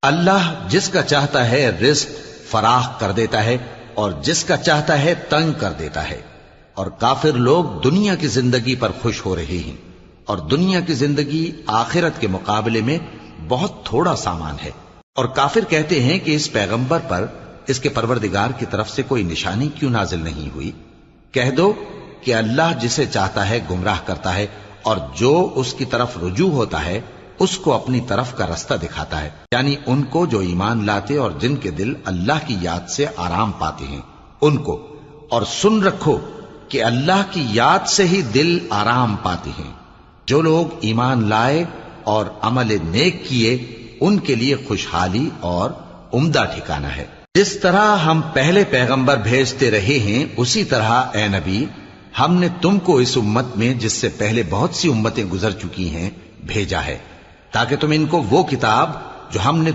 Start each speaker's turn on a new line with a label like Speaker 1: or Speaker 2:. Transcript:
Speaker 1: اللہ جس کا چاہتا ہے رزق فراخ کر دیتا ہے اور جس کا چاہتا ہے تنگ کر دیتا ہے، اور کافر لوگ دنیا کی زندگی پر خوش ہو رہے ہیں، اور دنیا کی زندگی آخرت کے مقابلے میں بہت تھوڑا سامان ہے۔ اور کافر کہتے ہیں کہ اس پیغمبر پر اس کے پروردگار کی طرف سے کوئی نشانی کیوں نازل نہیں ہوئی؟ کہہ دو کہ اللہ جسے چاہتا ہے گمراہ کرتا ہے، اور جو اس کی طرف رجوع ہوتا ہے اس کو اپنی طرف کا رستہ دکھاتا ہے، یعنی ان کو جو ایمان لاتے اور جن کے دل اللہ کی یاد سے آرام پاتے ہیں ان کو۔ اور سن رکھو کہ اللہ کی یاد سے ہی دل آرام پاتے ہیں۔ جو لوگ ایمان لائے اور عمل نیک کیے ان کے لیے خوشحالی اور عمدہ ٹھکانہ ہے۔ جس طرح ہم پہلے پیغمبر بھیجتے رہے ہیں اسی طرح اے نبی ہم نے تم کو اس امت میں جس سے پہلے بہت سی امتیں گزر چکی ہیں بھیجا ہے، تاکہ تم ان کو وہ کتاب جو ہم نے